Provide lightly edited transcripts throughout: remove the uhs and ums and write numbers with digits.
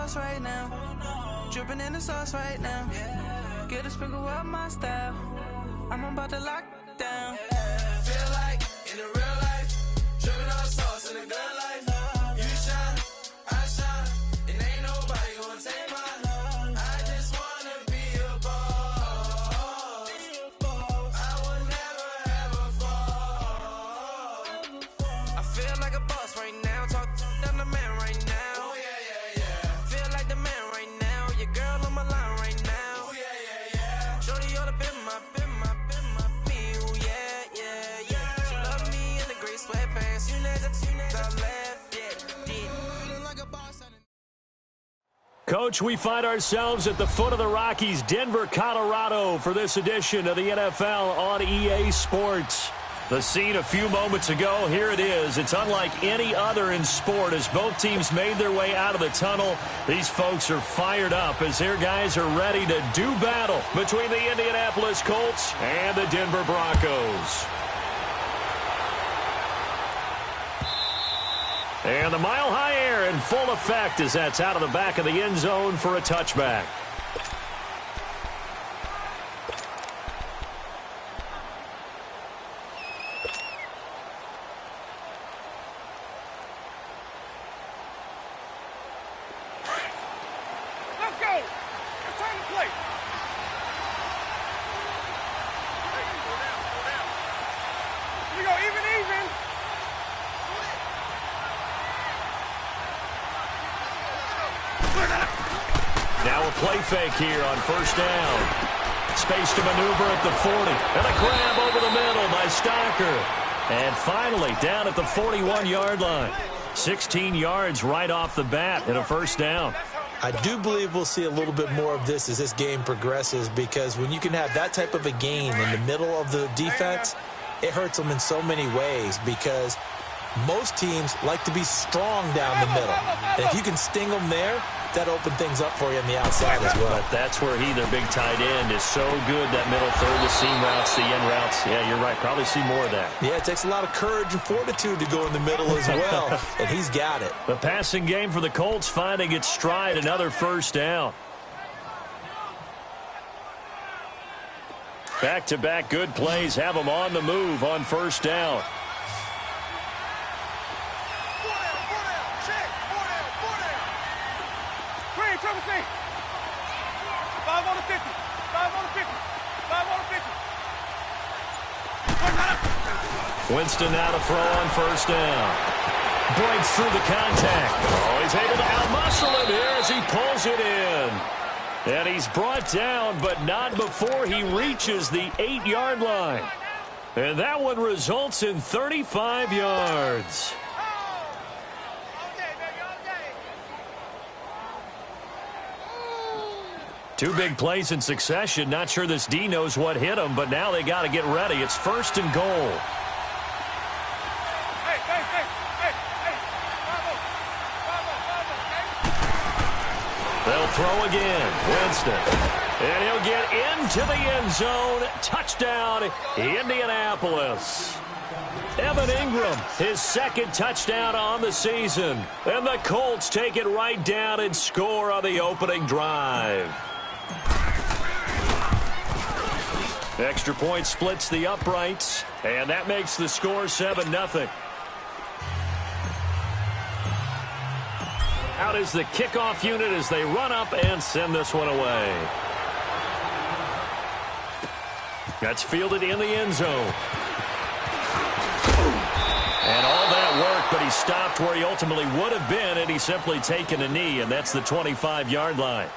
boss right now. Dripping in the sauce right now. Get a sprinkle up my style. I'm about to lock down. Feel like in the real life, dripping on sauce in the good life. You shine, I shine, and ain't nobody gonna take mine. I just wanna be a boss. I will never ever fall. I feel like a boss right now. Talk to the man right now. Oh yeah, yeah, yeah. Feel like the man right now. Your girl on my line right now. Oh yeah, yeah, yeah. Shorty all up in my feel, yeah, yeah, yeah. She love me in the gray sweatpants. You never left, yeah. Feeling like a boss. Coach, we find ourselves at the foot of the Rockies, Denver, Colorado, for this edition of the NFL on EA Sports. The scene a few moments ago, here it is. It's unlike any other in sport as both teams made their way out of the tunnel. These folks are fired up as their guys are ready to do battle between the Indianapolis Colts and the Denver Broncos. And the mile-high air in full effect as that's out of the back of the end zone for a touchback. Now a play fake here on first down. Space to maneuver at the 40. And a grab over the middle by Stocker. And finally down at the 41-yard line. 16 yards right off the bat and a first down. I do believe we'll see a little bit more of this as this game progresses, because when you can have that type of a gain in the middle of the defense, it hurts them in so many ways, because most teams like to be strong down the middle. And if you can sting them there, that opens things up for you on the outside as well. But that's where their big tight end, is so good, that middle third, the seam routes, the end routes. Yeah, you're right. Probably see more of that. Yeah, it takes a lot of courage and fortitude to go in the middle as well, and he's got it. The passing game for the Colts finding its stride, another first down. Back-to-back good plays have them on the move on first down. Winston now to throw on first down. Breaks through the contact. Oh, he's able to outmuscle him here as he pulls it in. And he's brought down, but not before he reaches the 8-yard line. And that one results in 35 yards. Two big plays in succession. Not sure this D knows what hit him, but now they got to get ready. It's first and goal. They'll throw again. Winston. And he'll get into the end zone. Touchdown, Indianapolis. Evan Ingram, his second touchdown on the season. And the Colts take it right down and score on the opening drive. Extra point splits the uprights, and that makes the score 7-0. Out is the kickoff unit as they run up and send this one away. That's fielded in the end zone. And all that work, but he stopped where he ultimately would have been, and he's simply taken a knee, and that's the 25-yard line.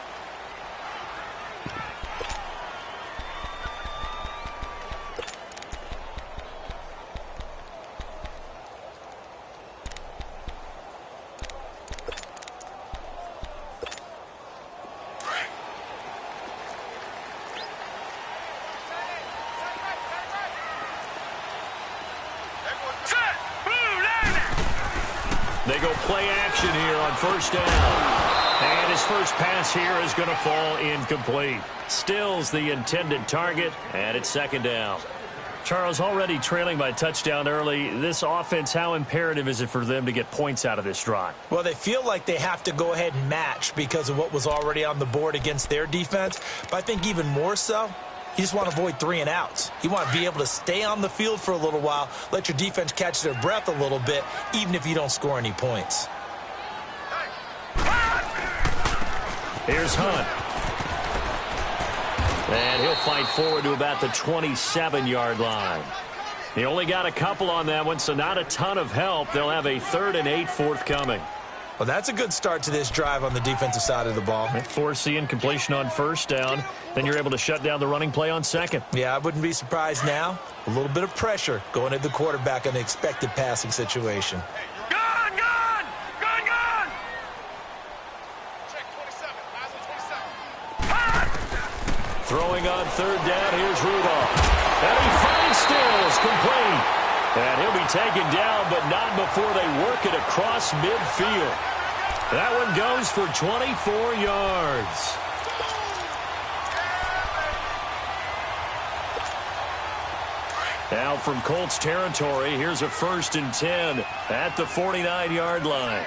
They go play action here on first down. And his first pass here is going to fall incomplete. Stills the intended target, and it's second down. Charles, already trailing by touchdown early. This offense, how imperative is it for them to get points out of this drive? Well, they feel like they have to go ahead and match because of what was already on the board against their defense. But I think even more so, you just want to avoid 3 and outs. You want to be able to stay on the field for a little while, let your defense catch their breath a little bit, even if you don't score any points. Here's Hunt. And he'll fight forward to about the 27-yard line. He only got a couple on that one, so not a ton of help. They'll have a 3rd and 8 forthcoming. Well, that's a good start to this drive on the defensive side of the ball. Force the incompletion on 1st down. Then you're able to shut down the running play on 2nd. Yeah, I wouldn't be surprised now. A little bit of pressure going at the quarterback in the expected passing situation. Throwing on 3rd down, here's Rudolph. And he finds Stills, complete. And he'll be taken down, but not before they work it across midfield. That one goes for 24 yards. Now from Colts territory, here's a 1st and 10 at the 49-yard line.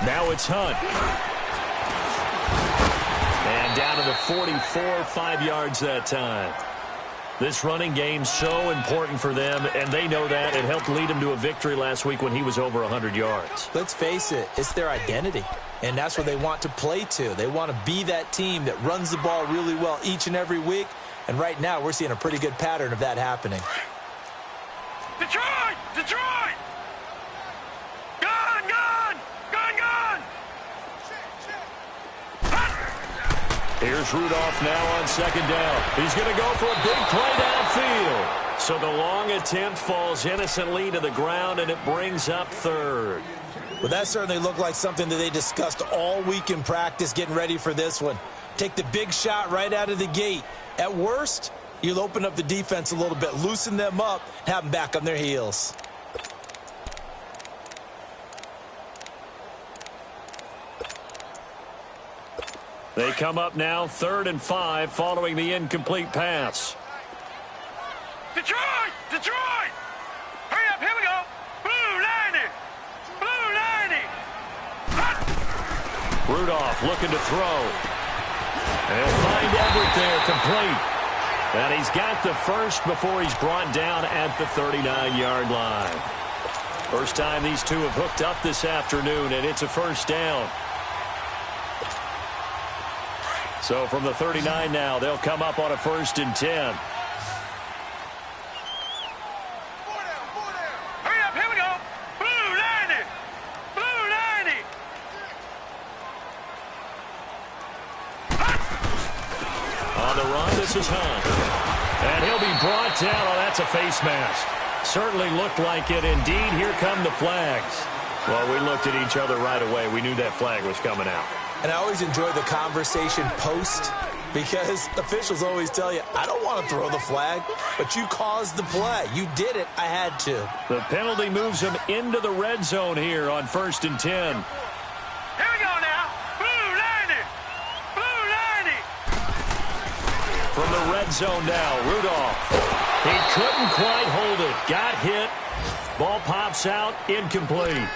Now it's Hunt. And down to the 44, 5 yards that time. This running game's so important for them, and they know that. It helped lead them to a victory last week when he was over 100 yards. Let's face it, it's their identity, and that's what they want to play to. They want to be that team that runs the ball really well each and every week, and right now we're seeing a pretty good pattern of that happening. Detroit! Detroit! Here's Rudolph now on 2nd down. He's going to go for a big play downfield. So the long attempt falls innocently to the ground, and it brings up 3rd. Well, that certainly looked like something that they discussed all week in practice getting ready for this one. Take the big shot right out of the gate. At worst, you'll open up the defense a little bit, loosen them up, have them back on their heels. They come up now 3rd and 5 following the incomplete pass. Detroit! Detroit! Hurry up, here we go! Blue 90! Blue 90! Rudolph looking to throw. And he'll find Everett there, complete. And he's got the first before he's brought down at the 39-yard line. First time these two have hooked up this afternoon, and it's a 1st down. So from the 39 now, they'll come up on a 1st and 10. Hurry up, here we go! Blue 90! Blue 90! On the run, this is Hunt. And he'll be brought down. Oh, that's a face mask. Certainly looked like it. Indeed, here come the flags. Well, we looked at each other right away. We knew that flag was coming out. And I always enjoy the conversation post because officials always tell you, I don't want to throw the flag, but you caused the play. You did it. I had to. The penalty moves him into the red zone here on 1st and 10. Here we go now. Blue 90! Blue 90! From the red zone now, Rudolph. He couldn't quite hold it. Got hit. Ball pops out. Incomplete.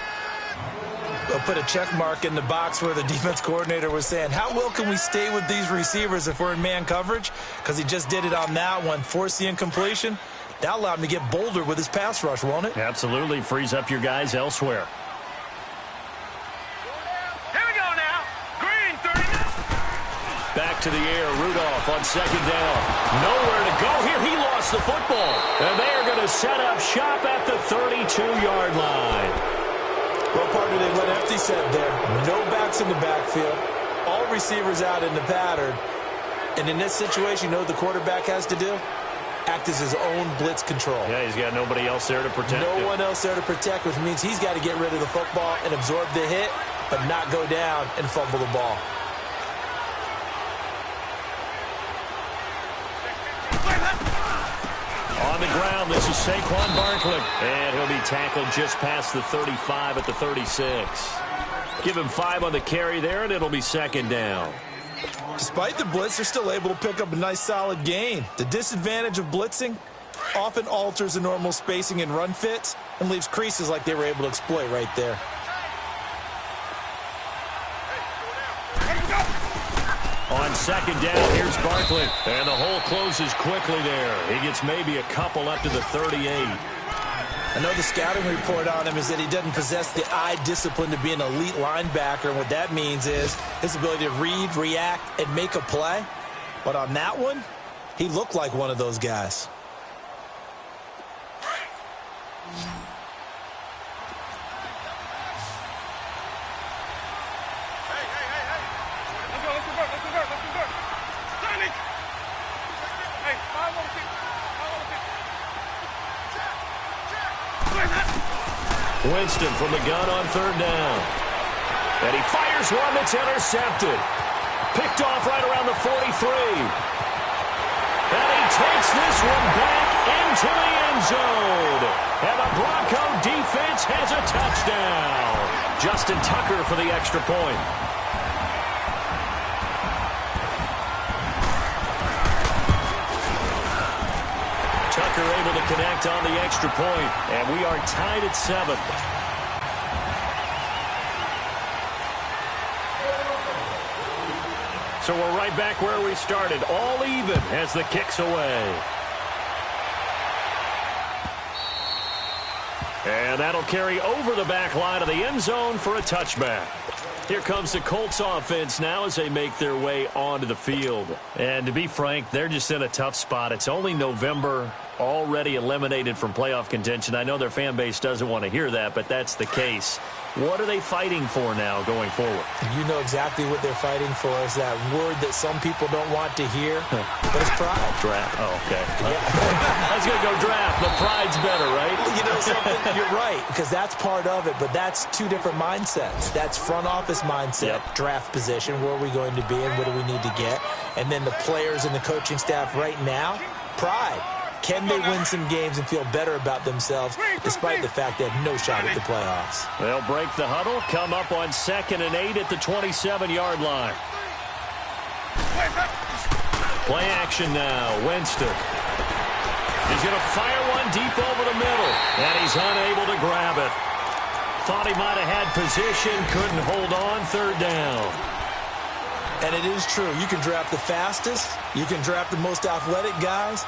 They'll put a check mark in the box where the defense coordinator was saying, how well can we stay with these receivers if we're in man coverage? Because he just did it on that one, forced the incompletion. That allowed him to get bolder with his pass rush, won't it? Absolutely. Frees up your guys elsewhere. Here we go now. Green 39. Back to the air. Rudolph on 2nd down. Nowhere to go here. He lost the football. And they are going to set up shop at the 32-yard line. Well, partner, they went empty set there. No backs in the backfield. All receivers out in the pattern. And in this situation, you know what the quarterback has to do? Act as his own blitz control. Yeah, he's got nobody else there to protect him. No one else there to protect, which means he's got to get rid of the football and absorb the hit, but not go down and fumble the ball. On the ground, this is Saquon Barkley. And he'll be tackled just past the 35 at the 36. Give him 5 on the carry there, and it'll be second down. Despite the blitz, they're still able to pick up a nice, solid gain. The disadvantage of blitzing often alters the normal spacing and run fits and leaves creases like they were able to exploit right there. On second down, here's Barkley. And the hole closes quickly there. He gets maybe a couple up to the 38. I know the scouting report on him is that he doesn't possess the eye discipline to be an elite linebacker. And what that means is his ability to read, react, and make a play. But on that one, he looked like one of those guys. Winston from the gun on third down. And he fires one that's intercepted. Picked off right around the 43. And he takes this one back into the end zone. And the Bronco defense has a touchdown. Justin Tucker for the extra point. Tucker able to connect on the extra point, and we are tied at 7. So we're right back where we started, all even as the kick's away. And that'll carry over the back line of the end zone for a touchback. Here comes the Colts offense now as they make their way onto the field. And to be frank, they're just in a tough spot. It's only November, already eliminated from playoff contention. I know their fan base doesn't want to hear that, but that's the case. What are they fighting for now going forward? You know exactly what they're fighting for. Is that word that some people don't want to hear, but it's pride. Draft. Oh, okay. Yeah. I was going to go draft, but pride's better, right? You know something? You're right, because that's part of it, but that's two different mindsets. That's front office mindset, draft position, where are we going to be and what do we need to get? And then the players and the coaching staff right now, pride. Can they win some games and feel better about themselves despite the fact they have no shot at the playoffs? They'll break the huddle, come up on 2nd and 8 at the 27-yard line. Play action now, Winston. He's going to fire one deep over the middle, and he's unable to grab it. Thought he might have had position, couldn't hold on, 3rd down. And it is true. You can draft the fastest, you can draft the most athletic guys,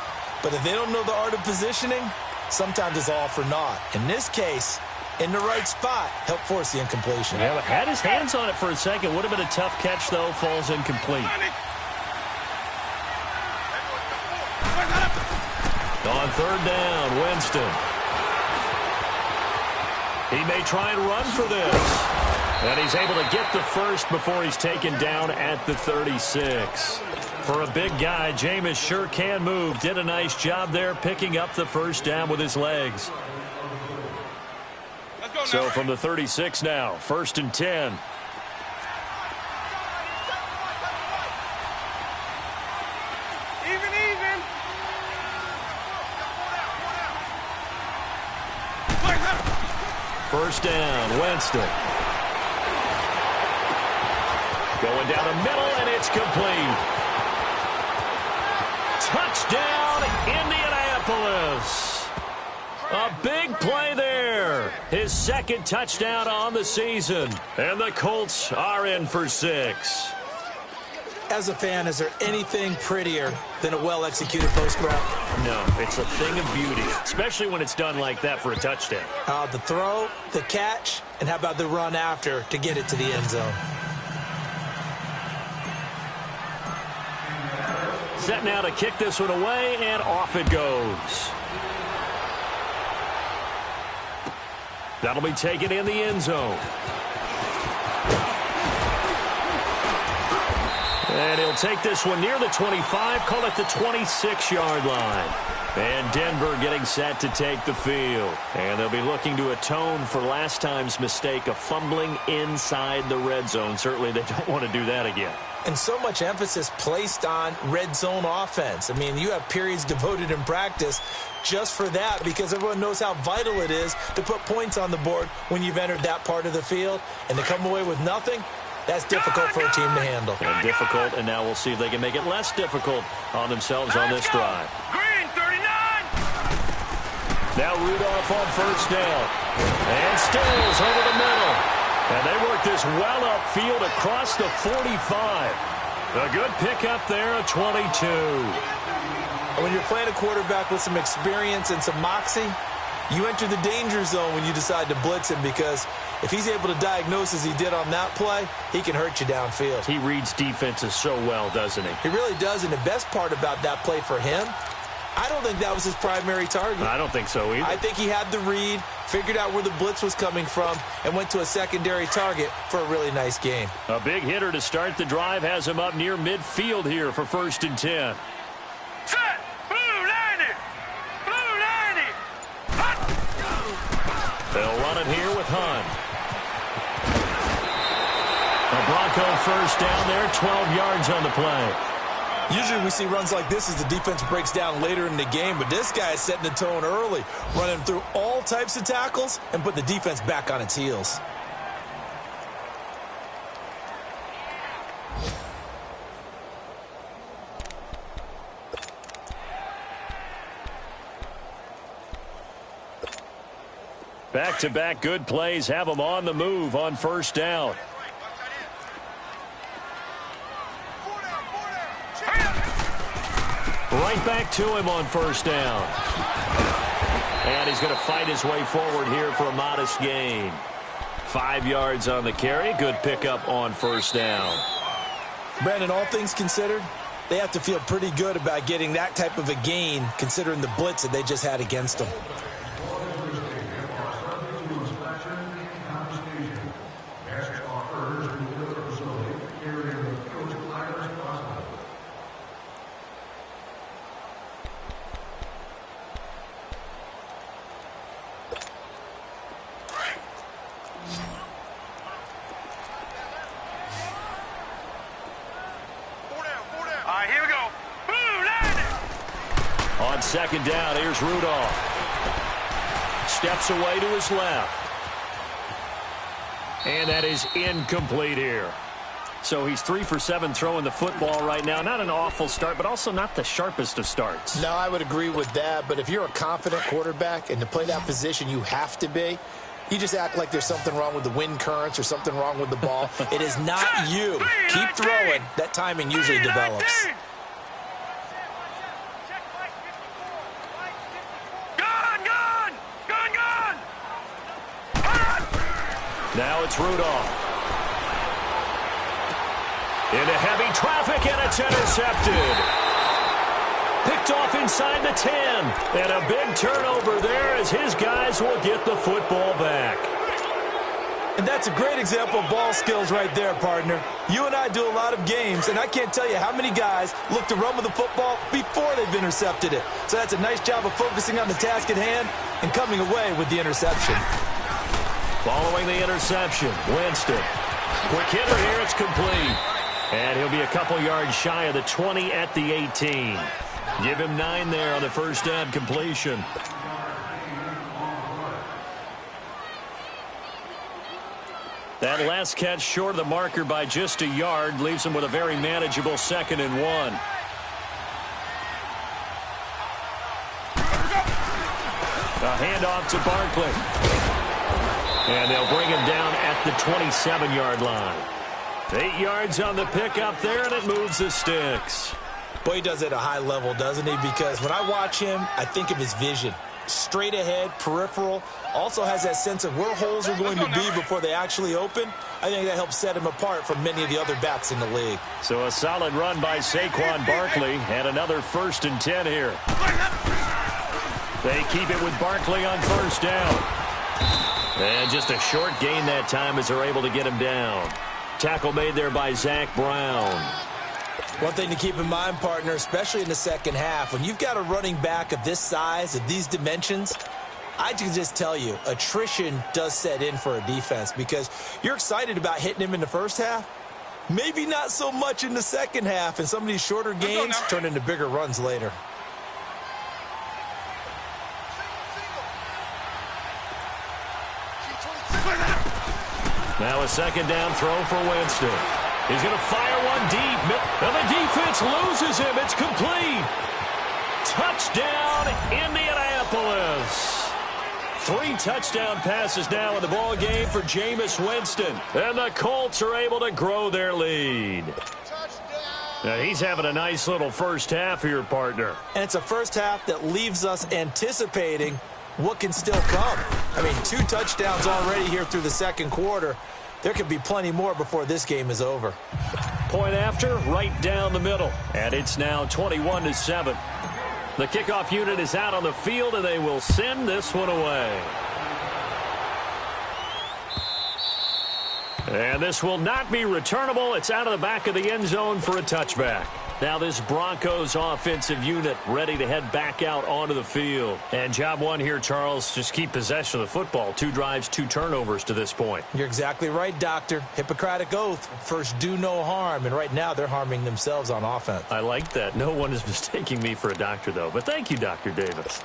but if they don't know the art of positioning, sometimes it's all for naught. In this case, in the right spot, help force the incompletion. Yeah, had his hands on it for a second. Would have been a tough catch, though. Falls incomplete. On 3rd down, Winston. He may try and run for this. And he's able to get the first before he's taken down at the 36. For a big guy, Jameis sure can move. Did a nice job there picking up the first down with his legs. So from the 36 now, 1st and 10. Even. First down, Winston. Going down the middle, and it's complete. Touchdown, Indianapolis. A big play there. His 2nd touchdown on the season. And the Colts are in for 6. As a fan, is there anything prettier than a well-executed post route? No, it's a thing of beauty, especially when it's done like that for a touchdown. The throw, the catch, and how about the run after to get it to the end zone? Set now to kick this one away, and off it goes. That'll be taken in the end zone. And he'll take this one near the 25, call it the 26-yard line. And Denver getting set to take the field. And they'll be looking to atone for last time's mistake of fumbling inside the red zone. Certainly they don't want to do that again. And so much emphasis placed on red zone offense. I mean, you have periods devoted in practice just for that because everyone knows how vital it is to put points on the board when you've entered that part of the field. And to come away with nothing, that's difficult for a team to handle. And difficult, and now we'll see if they can make it less difficult on themselves on this drive. Green, 39! Now Rudolph on first down. And Stills over the middle. And they work this well upfield across the 45. A good pickup there at 22. And when you're playing a quarterback with some experience and some moxie, you enter the danger zone when you decide to blitz him because if he's able to diagnose as he did on that play, he can hurt you downfield. He reads defenses so well, doesn't he? He really does, and the best part about that play for him, I don't think that was his primary target. I don't think so either. I think he had the read, figured out where the blitz was coming from, and went to a secondary target for a really nice gain. A big hitter to start the drive has him up near midfield here for 1st and 10. Set! Blue 90! Blue 90! Hut! They'll run it here with Hunt. A Bronco first down there, 12 yards on the play. Usually we see runs like this as the defense breaks down later in the game, but this guy is setting the tone early, running through all types of tackles and put the defense back on its heels. Back-to-back good plays have them on the move on first down. Right back to him on first down. And he's going to fight his way forward here for a modest gain. 5 yards on the carry. Good pickup on first down. Brandon, all things considered, they have to feel pretty good about getting that type of a gain considering the blitz that they just had against them. On second down, here's Rudolph. Steps away to his left. And that is incomplete here. So he's 3 for 7 throwing the football right now. Not an awful start, but also not the sharpest of starts. No, I would agree with that. But if you're a confident quarterback and to play that position you have to be, you just act like there's something wrong with the wind currents or something wrong with the ball. It is not you. Keep throwing. That timing usually develops. Now it's Rudolph. Into heavy traffic, and it's intercepted. Picked off inside the 10. And a big turnover there as his guys will get the football back. And that's a great example of ball skills right there, partner. You and I do a lot of games, and I can't tell you how many guys look to run with the football before they've intercepted it. So that's a nice job of focusing on the task at hand and coming away with the interception. Following the interception, Winston. Quick hitter here, it's complete. And he'll be a couple yards shy of the 20 at the 18. Give him 9 there on the first down completion. That last catch short of the marker by just a yard leaves him with a very manageable 2nd and 1. A handoff to Barkley. And they'll bring him down at the 27-yard line. 8 yards on the pickup there, and it moves the sticks. Boy, he does it at a high level, doesn't he? Because when I watch him, I think of his vision. Straight ahead, peripheral. Also has that sense of where holes are going to be before they actually open. I think that helps set him apart from many of the other backs in the league. So a solid run by Saquon Barkley, and another 1st and 10 here. They keep it with Barkley on first down. And just a short gain that time as they're able to get him down. Tackle made there by Zach Brown. One thing to keep in mind, partner, especially in the second half, when you've got a running back of this size, of these dimensions, I can just tell you, attrition does set in for a defense because you're excited about hitting him in the first half, Maybe not so much in the second half, and some of these shorter gains turn into bigger runs later. Now a second down throw for Winston. He's going to fire one deep. And the defense loses him. It's complete. Touchdown, Indianapolis. 3 touchdown passes now in the ball game for Jameis Winston. And the Colts are able to grow their lead. Now he's having a nice little first half here, partner. And it's a first half that leaves us anticipating what can still come. I mean, 2 touchdowns already here through the second quarter. There could be plenty more before this game is over. Point after, right down the middle. And it's now 21-7. The kickoff unit is out on the field, and they will send this one away. And this will not be returnable. It's out of the back of the end zone for a touchback. Now this Broncos offensive unit ready to head back out onto the field. And job one here, Charles, just keep possession of the football. 2 drives, 2 turnovers to this point. You're exactly right, Doctor. Hippocratic oath. First, do no harm. And right now, they're harming themselves on offense. I like that. No one is mistaking me for a doctor, though. But thank you, Dr. Davis.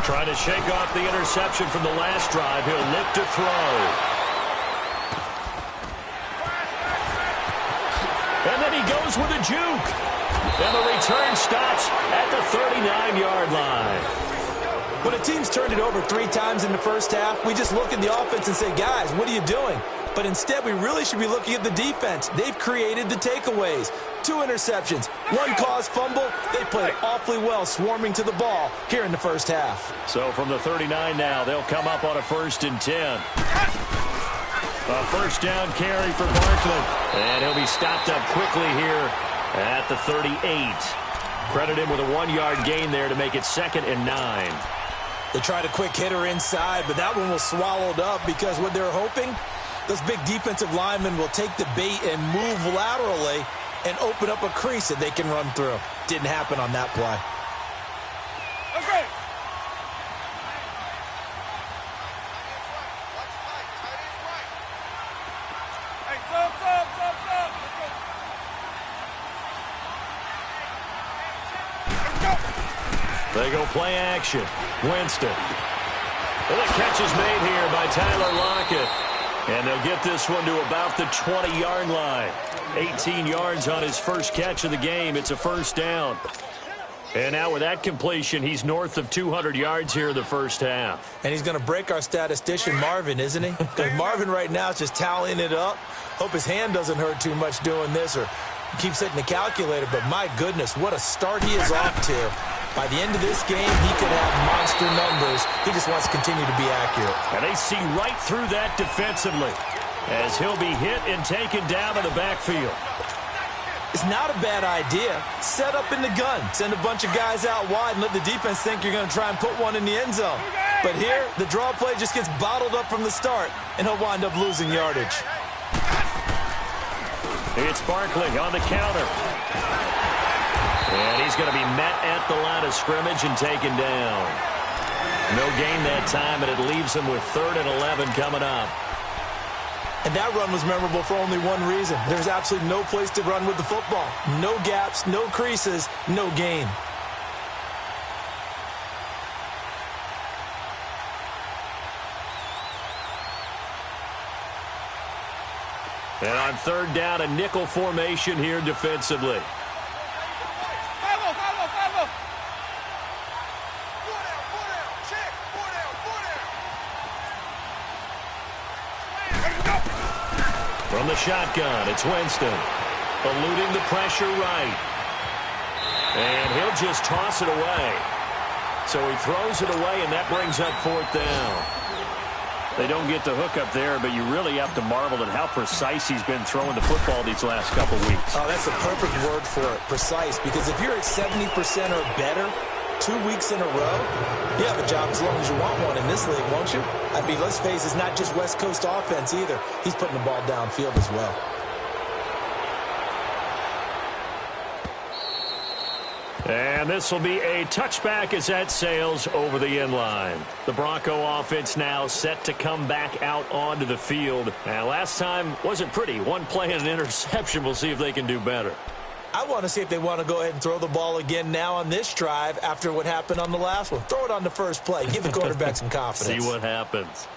Trying to shake off the interception from the last drive. He'll look to throw. And then he goes with a juke. And the return stops at the 39-yard line. When a team's turned it over 3 times in the first half, we just look at the offense and say, guys, what are you doing? But instead, we really should be looking at the defense. They've created the takeaways. 2 interceptions, 1 caused fumble. They played awfully well swarming to the ball here in the first half. So from the 39 now, they'll come up on a 1st and 10. A first down carry for Barkley. And he'll be stopped up quickly here at the 38. Credit him with a 1-yard gain there to make it 2nd and 9. They tried a quick hitter inside, but that one was swallowed up because what they're hoping, those big defensive linemen will take the bait and move laterally and open up a crease that they can run through. Didn't happen on that play. Okay. Hey, stop. They go play action. Winston. And the catch is made here by Tyler Lockett. And they'll get this one to about the 20-yard line. 18 yards on his first catch of the game. It's a first down. And now with that completion, he's north of 200 yards here in the first half. And he's going to break our statistician, Marvin, isn't he? Because Marvin right now is just tallying it up. Hope his hand doesn't hurt too much doing this or keeps hitting the calculator. But my goodness, what a start he is off to. By the end of this game, he could have monster numbers. He just wants to continue to be accurate. And they see right through that defensively as he'll be hit and taken down in the backfield. It's not a bad idea. Set up in the gun. Send a bunch of guys out wide and let the defense think you're going to try and put one in the end zone. But here, the draw play just gets bottled up from the start, and he'll wind up losing yardage. It's Barkley on the counter. And he's going to be met at the line of scrimmage and taken down. No gain that time, and it leaves him with 3rd and 11 coming up. And that run was memorable for only one reason. There's absolutely no place to run with the football. No gaps, no creases, no gain. And on 3rd down, a nickel formation here defensively. From the shotgun, it's Winston. Eluding the pressure right. And he'll just toss it away. So he throws it away, and that brings up 4th down. They don't get the hook up there, but you really have to marvel at how precise he's been throwing the football these last couple weeks. Oh, that's a perfect word for it, precise. Because if you're at 70% or better 2 weeks in a row, you have a job as long as you want one in this league, won't you? I mean, let's face it, it's not just West Coast offense either. He's putting the ball downfield as well. And this will be a touchback as that sails over the end line. The Bronco offense now set to come back out onto the field. And last time wasn't pretty. One play and an interception. We'll see if they can do better. I want to see if they want to go ahead and throw the ball again now on this drive after what happened on the last one. Throw it on the first play. Give the quarterback some confidence. See what happens.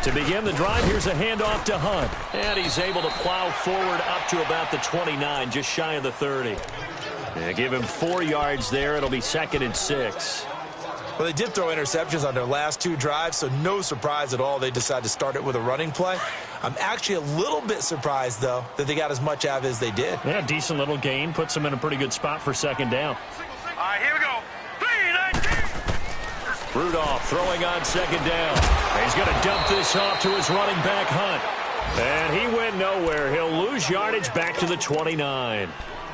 To begin the drive, here's a handoff to Hunt. And he's able to plow forward up to about the 29, just shy of the 30. And give him 4 yards there. It'll be 2nd and 6. Well, they did throw interceptions on their last 2 drives, so no surprise at all they decided to start it with a running play. I'm actually a little bit surprised, though, that they got as much out of it as they did. Yeah, decent little gain. Puts them in a pretty good spot for 2nd down. All right, here we go. 3-19. Rudolph throwing on 2nd down. He's going to dump this off to his running back, Hunt. And he went nowhere. He'll lose yardage back to the 29.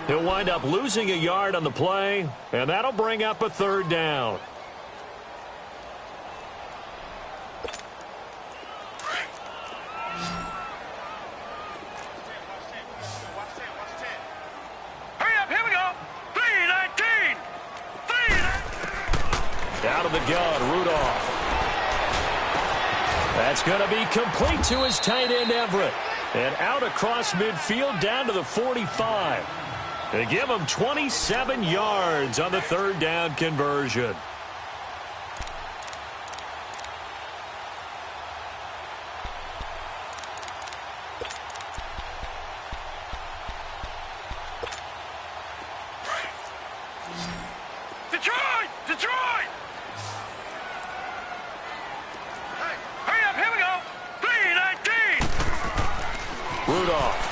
He'll wind up losing a yard on the play, and that'll bring up a 3rd down. Hurry up, here we go. 3-19. 3-19. Out of the gun, Rudolph. That's going to be complete to his tight end, Everett. And out across midfield down to the 45. They give him 27 yards on the 3rd down conversion. Detroit! Detroit! Hey, hurry up, here we go. 3-19. Rudolph.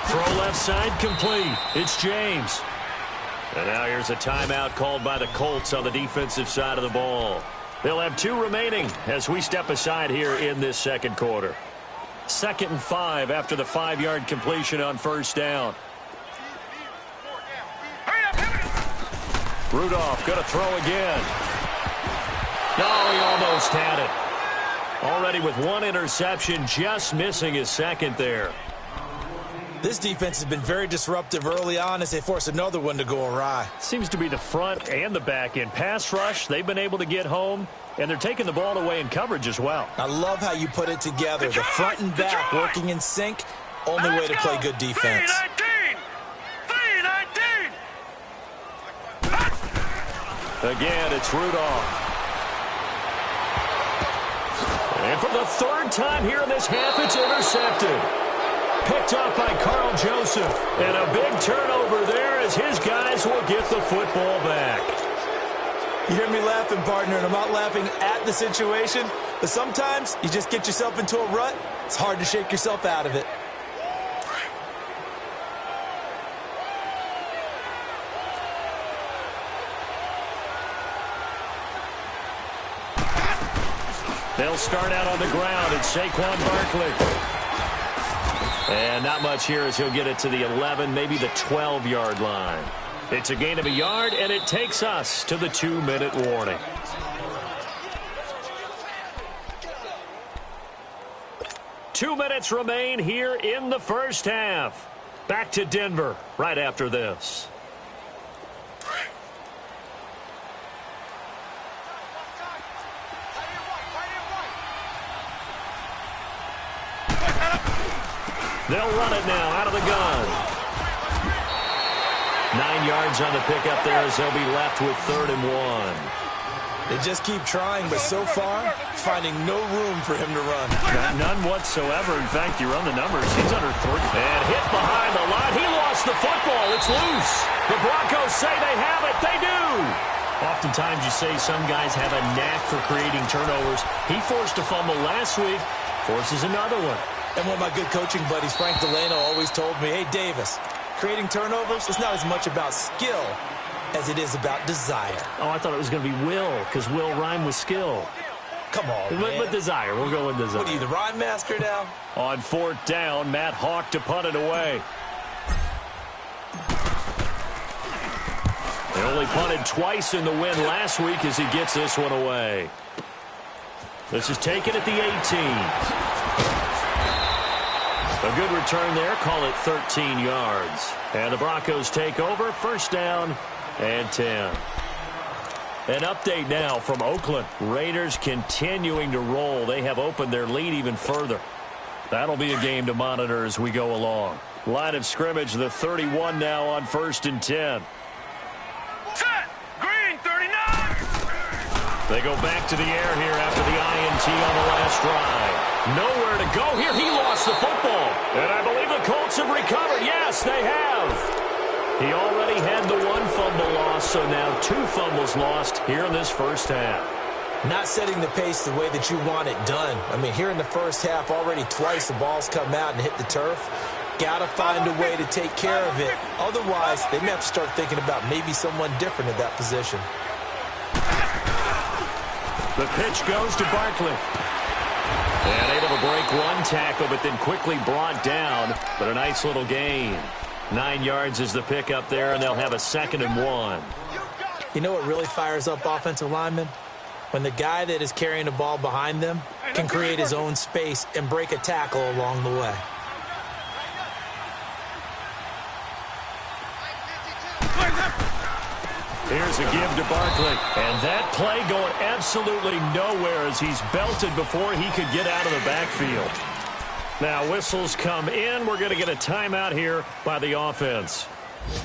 Throw left side complete. It's James. And now here's a timeout called by the Colts on the defensive side of the ball. They'll have 2 remaining as we step aside here in this 2nd quarter. 2nd and 5 after the 5-yard completion on 1st down. Hurry up, here we go. Rudolph going to throw again. No, he almost had it. Already with 1 interception, just missing his 2nd there. This defense has been very disruptive early on as they force another one to go awry. Seems to be the front and the back end. Pass rush, they've been able to get home, and they're taking the ball away in coverage as well. I love how you put it together. The front and back working in sync. Only way to play good defense. 3-19. Again, it's Rudolph. And for the 3rd time here in this half, it's intercepted. Picked up by Carl Joseph. And a big turnover there as his guys will get the football back. You hear me laughing, partner, and I'm not laughing at the situation, but sometimes you just get yourself into a rut. It's hard to shake yourself out of it. They'll start out on the ground. It's Saquon Barkley. And not much here as he'll get it to the 11, maybe the 12-yard line. It's a gain of a yard, and it takes us to the 2-minute warning. Two minutes remain here in the first half. Back to Denver right after this. They'll run it now out of the gun. 9 yards on the pickup there as they'll be left with 3rd and 1. They just keep trying, but so far, finding no room for him to run. None whatsoever. In fact, you run the numbers. He's under 30. And hit behind the line. He lost the football. It's loose. The Broncos say they have it. They do. Oftentimes you say some guys have a knack for creating turnovers. He forced a fumble last week. Forces another one. And one of my good coaching buddies, Frank Delano, always told me, hey, Davis, creating turnovers is not as much about skill as it is about desire. Oh, I thought it was going to be will, because will rhyme with skill. Come on, man. With desire. We'll go with desire. What are you, the rhyme master now? On 4th down, Matt Hawk to punt it away. only punted twice in the win last week as he gets this one away. This is taken at the 18. A good return there. Call it 13 yards. And the Broncos take over. First down and 10. An update now from Oakland. Raiders continuing to roll. They have opened their lead even further. That'll be a game to monitor as we go along. Line of scrimmage, the 31 now on 1st and 10. Set! Green, 39! They go back to the air here after the INT on the last drive. Nowhere to go here. He lost the football. And I believe the Colts have recovered. Yes, they have. He already had the one fumble loss, so now 2 fumbles lost here in this first half. Not setting the pace the way that you want it done. I mean, here in the first half, already twice the ball's come out and hit the turf. Got to find a way to take care of it. Otherwise, they may have to start thinking about maybe someone different at that position. The pitch goes to Barkley. And able to break one tackle, but then quickly brought down. But a nice little gain. 9 yards is the pickup there, and they'll have a 2nd and 1. You know what really fires up offensive linemen? When the guy that is carrying the ball behind them can create his own space and break a tackle along the way. Here's a give to Barkley. And that play going absolutely nowhere as he's belted before he could get out of the backfield. Now whistles come in. We're going to get a timeout here by the offense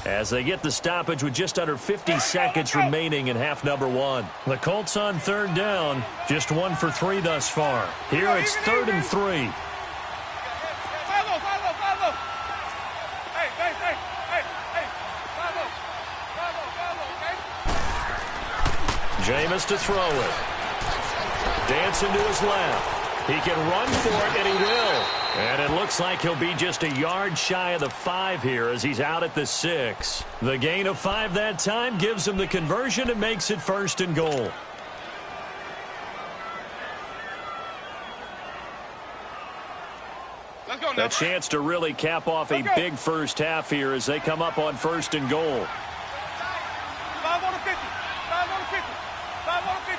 as they get the stoppage with just under 50 seconds remaining in half number 1. The Colts on 3rd down, just 1 for 3 thus far. Here it's 3rd and 3. Jameis to throw it. Dancing to his left. He can run for it, and he will. And it looks like he'll be just a yard shy of the 5 here as he's out at the 6. The gain of 5 that time gives him the conversion and makes it 1st and goal. A chance to really cap off a big first half here as they come up on 1st and goal. 5 on the 50. 5 on the 50. 5 on the 50.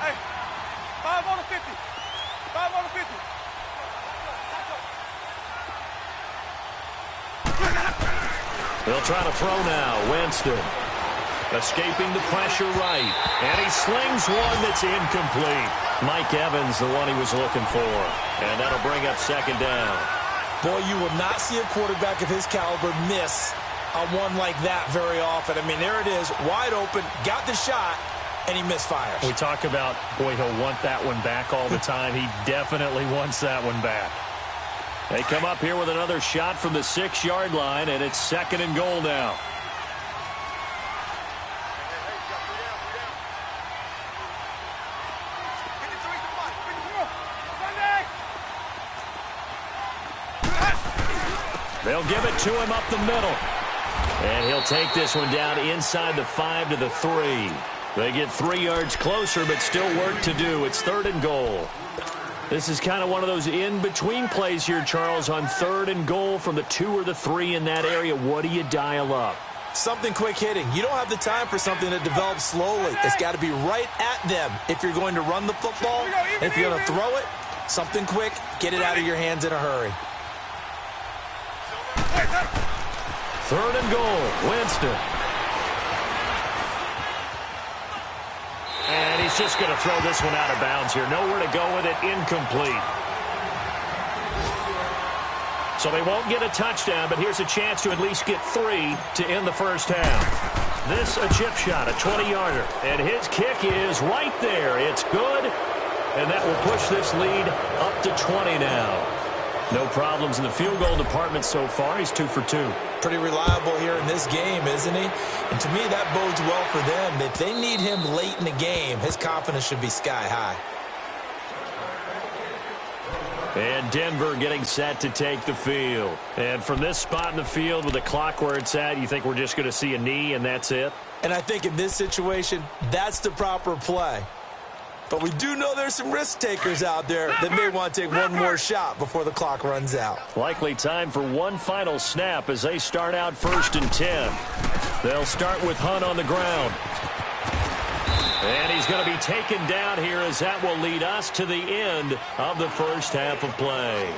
Hey, 5 on the 50. 5 on the 50. They'll try to throw now. Winston escaping the pressure right. And he slings one that's incomplete. Mike Evans, the one he was looking for. And that'll bring up 2nd down. Boy, you will not see a quarterback of his caliber miss a one like that very often. I mean, there it is, wide open, got the shot, and he misfires. We talk about, boy, he'll want that one back all the time. He definitely wants that one back. They come up here with another shot from the 6-yard line, and it's 2nd and goal now. They'll give it to him up the middle. And he'll take this one down inside the 5 to the 3. They get 3 yards closer, but still work to do. It's 3rd and goal. This is kind of one of those in-between plays here, Charles, on 3rd and goal from the 2 or the 3 in that area. What do you dial up? Something quick hitting. You don't have the time for something that develops slowly. It's got to be right at them if you're going to run the football. And if you're going to throw it, something quick, get it out of your hands in a hurry. 3rd and goal, Winston. And he's just going to throw this one out of bounds here. Nowhere to go with it, incomplete. So they won't get a touchdown, but here's a chance to at least get 3 to end the first half. This a chip shot, a 20-yarder. And his kick is right there. It's good. And that will push this lead up to 20 now. No problems in the field goal department so far. He's 2 for 2. Pretty reliable here in this game, isn't he? And to me, that bodes well for them. If they need him late in the game, his confidence should be sky high. And Denver getting set to take the field. And from this spot in the field with the clock where it's at, you think we're just going to see a knee and that's it? And I think in this situation, that's the proper play. But we do know there's some risk takers out there that may want to take one more shot before the clock runs out. Likely time for one final snap as they start out 1st and 10. They'll start with Hunt on the ground. And he's going to be taken down here as that will lead us to the end of the first half of play.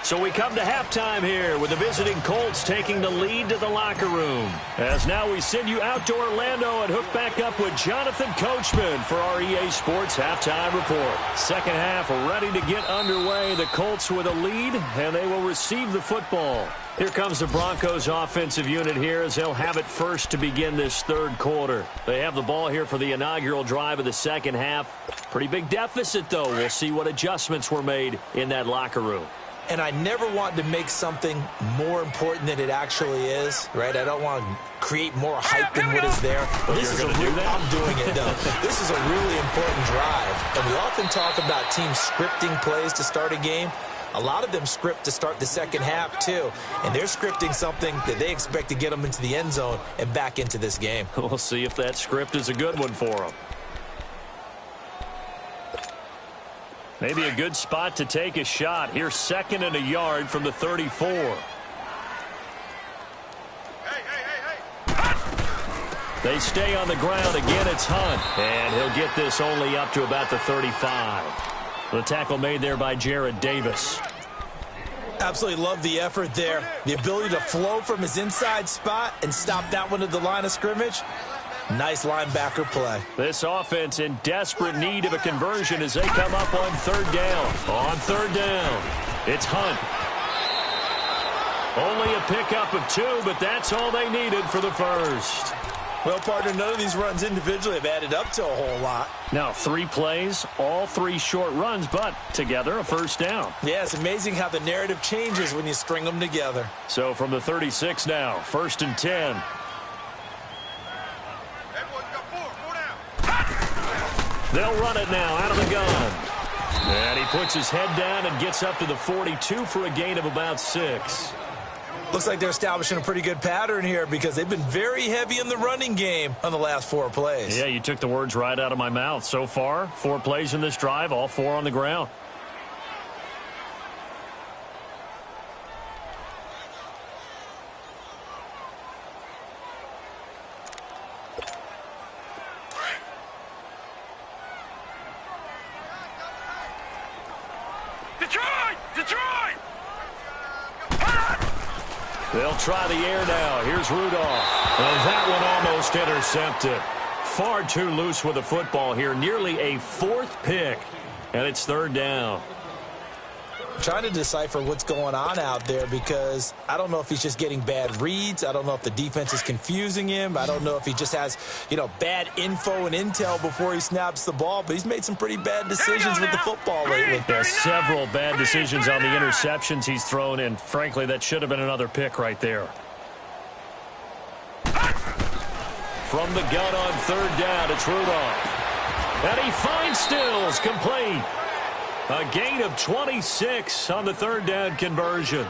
So we come to halftime here with the visiting Colts taking the lead to the locker room. As now we send you out to Orlando and hook back up with Jonathan Coachman for our EA Sports Halftime Report. Second half ready to get underway. The Colts with a lead, and they will receive the football. Here comes the Broncos offensive unit here as they'll have it first to begin this third quarter. They have the ball here for the inaugural drive of the second half. Pretty big deficit, though. We'll see what adjustments were made in that locker room. And I never want to make something more important than it actually is, right? I don't want to create more hype than what is there. Well, this is I'm doing it, though. This is a really important drive. And we often talk about teams scripting plays to start a game. A lot of them script to start the second half, too. And they're scripting something that they expect to get them into the end zone and back into this game. We'll see if that script is a good one for them. Maybe a good spot to take a shot. Here's 2nd and a yard from the 34. They stay on the ground. Again, it's Hunt. And he'll get this only up to about the 35. The tackle made there by Jared Davis. Absolutely love the effort there. The ability to flow from his inside spot and stop that one at the line of scrimmage. Nice linebacker play. This offense in desperate need of a conversion as they come up on 3rd down. On 3rd down, it's Hunt. Only a pickup of 2, but that's all they needed for the first. Well, partner, none of these runs individually have added up to a whole lot. Now, 3 plays, all 3 short runs, but together a first down. Yeah, it's amazing how the narrative changes when you string them together. So from the 36 now, 1st and 10. They'll run it now out of the gun. And he puts his head down and gets up to the 42 for a gain of about 6. Looks like they're establishing a pretty good pattern here because they've been very heavy in the running game on the last 4 plays. Yeah, you took the words right out of my mouth. So far, 4 plays in this drive, all 4 on the ground. They'll try the air now. Here's Rudolph. And that one almost intercepted. Far too loose with the football here. Nearly a 4th pick. And it's 3rd down. I'm trying to decipher what's going on out there because I don't know if he's just getting bad reads. I don't know if the defense is confusing him. I don't know if he just has, bad info and intel before he snaps the ball. But he's made some pretty bad decisions with the football lately. There's several bad decisions on the interceptions he's thrown in. Frankly, that should have been another pick right there. From the gun on 3rd down, it's Rudolph. And he finds Stills, complete. A gain of 26 on the 3rd down conversion.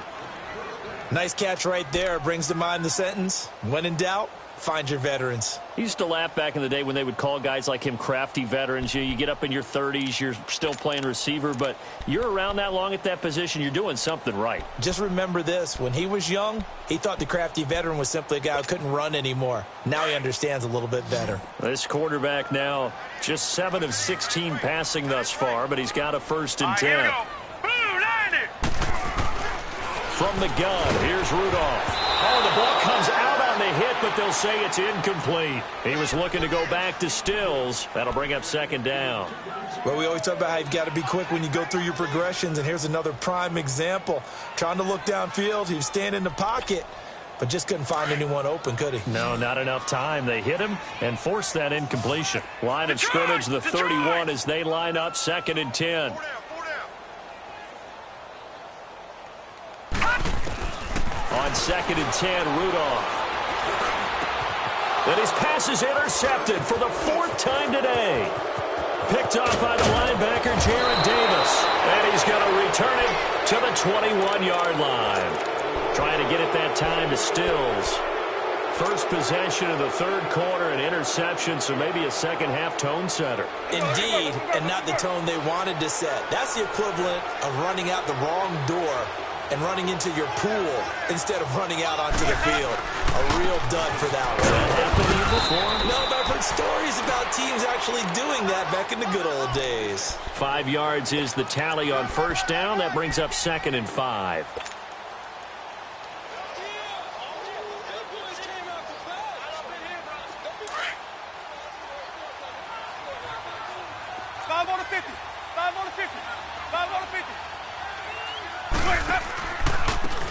Nice catch right there. Brings to mind the sentence, when in doubt, find your veterans. He used to laugh back in the day when they would call guys like him crafty veterans. You get up in your 30s, you're still playing receiver, but you're around that long at that position, you're doing something right. Just remember this. When he was young, he thought the crafty veteran was simply a guy who couldn't run anymore. Now he understands a little bit better. This quarterback now just 7 of 16 passing thus far, but he's got a 1st and 10. From the gun, here's Rudolph. Oh, the ball comes out on the hit, but they'll say it's incomplete. He was looking to go back to Stills. That'll bring up 2nd down. Well, we always talk about how you've got to be quick when you go through your progressions, and here's another prime example. Trying to look downfield, he was standing in the pocket, but just couldn't find anyone open, could he? No, not enough time. They hit him and forced that incompletion. Line of scrimmage, the 31 as they line up 2nd and 10. On 2nd and 10, Rudolph. And his pass is intercepted for the 4th time today. Picked off by the linebacker, Jared Davis. And he's going to return it to the 21-yard line. Trying to get it that time to Stills. First possession of the third quarter, an interception, so maybe a second-half tone setter. Indeed, and not the tone they wanted to set. That's the equivalent of running out the wrong door and running into your pool instead of running out onto the field. A real dud for that one. Has that happened to you before? No, but I've heard stories about teams actually doing that back in the good old days. 5 yards is the tally on first down. That brings up 2nd and 5.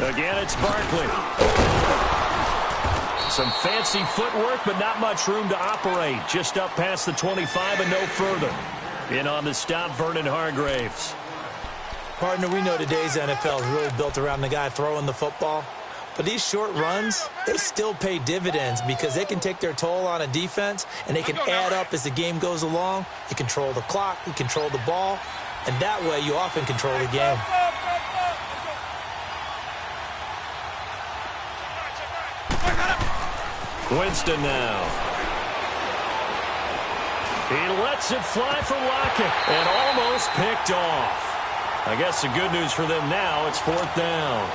Again, it's Barkley. Some fancy footwork, but not much room to operate. Just up past the 25 and no further. In on the stop, Vernon Hargraves. Partner, we know today's NFL is really built around the guy throwing the football. But these short runs, they still pay dividends because they can take their toll on a defense, and they can add up as the game goes along. You control the clock, you control the ball, and that way you often control the game. Winston now. He lets it fly for Lockett and almost picked off. I guess the good news for them now, it's 4th down.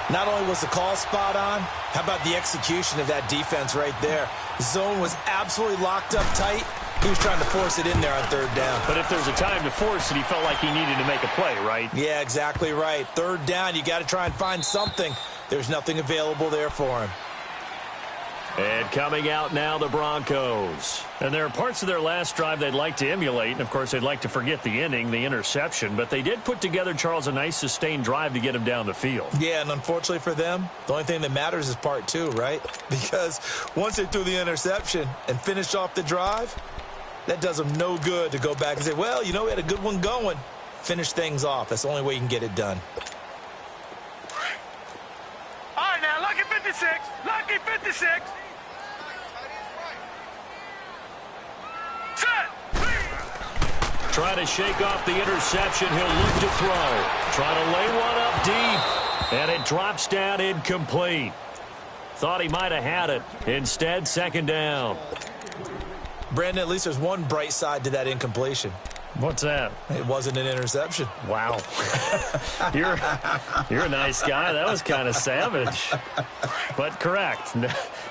Not only was the call spot on, how about the execution of that defense right there? Zone was absolutely locked up tight. He was trying to force it in there on 3rd down. But if there's a time to force it, he felt like he needed to make a play, right? Yeah, exactly right. 3rd down, you got to try and find something. There's nothing available there for him. And coming out now, the Broncos. And there are parts of their last drive they'd like to emulate. And, of course, they'd like to forget the inning, the interception. But they did put together, Charles, a nice sustained drive to get him down the field. Yeah, and unfortunately for them, the only thing that matters is part 2, right? Because once they threw the interception and finished off the drive, that does them no good to go back and say, well, you know, we had a good one going. Finish things off. That's the only way you can get it done. All right, now, lucky 56. Lucky 56. Trying to shake off the interception. He'll look to throw. Trying to lay one up deep. And it drops down incomplete. Thought he might have had it. Instead, 2nd down. Brandon, at least there's one bright side to that incompletion. What's that? It wasn't an interception. Wow. You're a nice guy. That was kind of savage. But correct.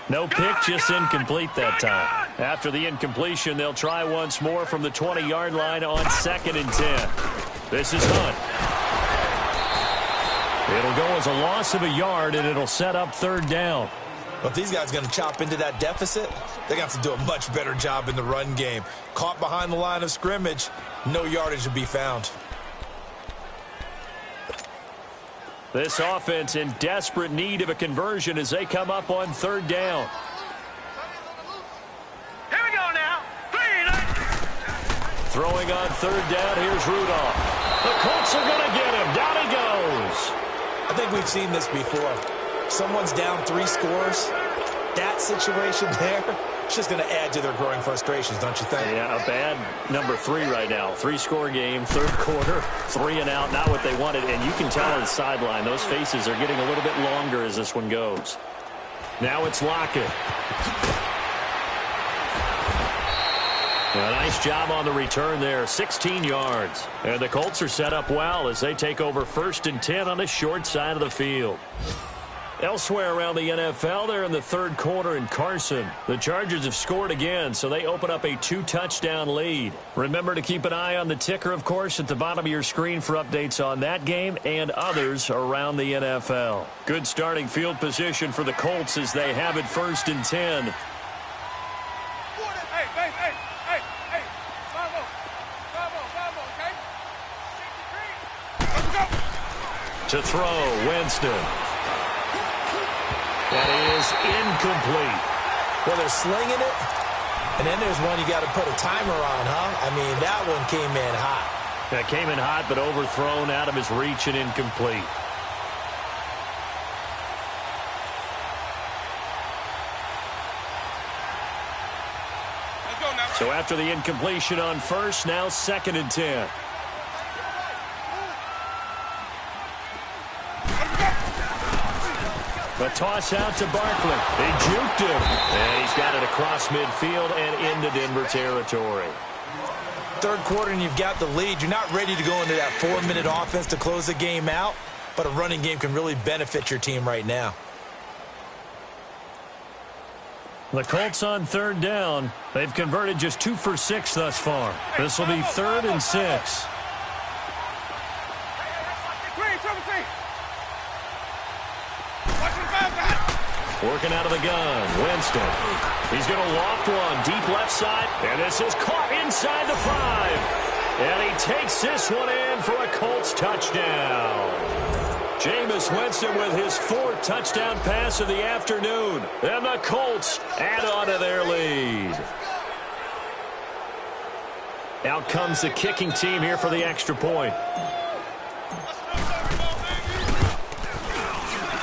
No pick, just incomplete that time. After the incompletion, they'll try once more from the 20-yard line on 2nd and 10. This is Hunt. It'll go as a loss of a yard, and it'll set up 3rd down. But if these guys are going to chop into that deficit, they're going to have to do a much better job in the run game. Caught behind the line of scrimmage, no yardage to be found. This offense in desperate need of a conversion as they come up on 3rd down. Here we go now. Throwing on 3rd down, here's Rudolph. The Colts are going to get him. Down he goes. I think we've seen this before. Someone's down 3 scores. That situation there, it's just going to add to their growing frustrations, don't you think? Yeah, a bad number 3 right now. 3-score game, 3rd quarter, 3 and out, not what they wanted. And you can tell on the sideline, those faces are getting a little bit longer as this one goes. Now it's Lockett. A nice job on the return there, 16 yards. And the Colts are set up well as they take over 1st and 10 on the short side of the field. Elsewhere around the NFL, they're in the 3rd quarter in Carson. The Chargers have scored again, so they open up a 2-touchdown lead. Remember to keep an eye on the ticker, of course, at the bottom of your screen for updates on that game and others around the NFL. Good starting field position for the Colts as they have it 1st and 10. To throw, Winston. That is incomplete. Well, they're slinging it, and then there's one you got to put a timer on, huh? I mean, that one came in hot. That came in hot, but overthrown out of his reach and incomplete. So after the incompletion on 1st, now 2nd and 10. The toss out to Barkley. They juked him. And he's got it across midfield and into Denver territory. Third quarter and you've got the lead. You're not ready to go into that 4-minute offense to close the game out, but a running game can really benefit your team right now. The Colts on third down. They've converted just 2 for 6 thus far. This will be 3rd and 6. Working out of the gun, Winston. He's going to loft one deep left side, and this is caught inside the 5. And he takes this one in for a Colts touchdown. Jameis Winston with his 4th touchdown pass of the afternoon. And the Colts add on to their lead. Out comes the kicking team here for the extra point.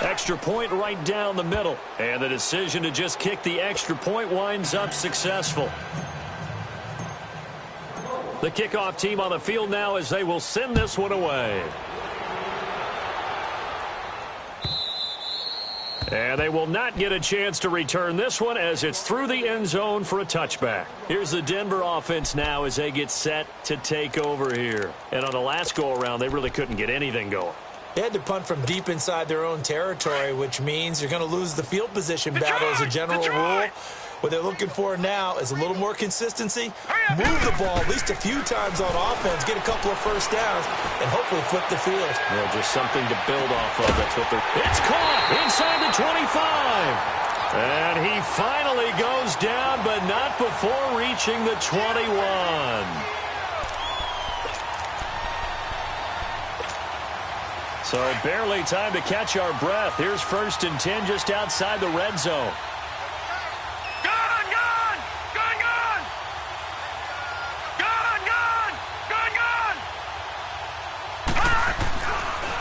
Extra point right down the middle. And the decision to just kick the extra point winds up successful. The kickoff team on the field now as they will send this one away. And they will not get a chance to return this one as it's through the end zone for a touchback. Here's the Denver offense now as they get set to take over here. And on the last go-around, they really couldn't get anything going. They had to punt from deep inside their own territory, which means you're going to lose the field position battle as a general rule. What they're looking for now is a little more consistency, move the ball at least a few times on offense, get a couple of first downs, and hopefully flip the field. Yeah, just something to build off of. That's what they're... It's caught inside the 25. And he finally goes down, but not before reaching the 21. So barely time to catch our breath. Here's 1st and 10 just outside the red zone.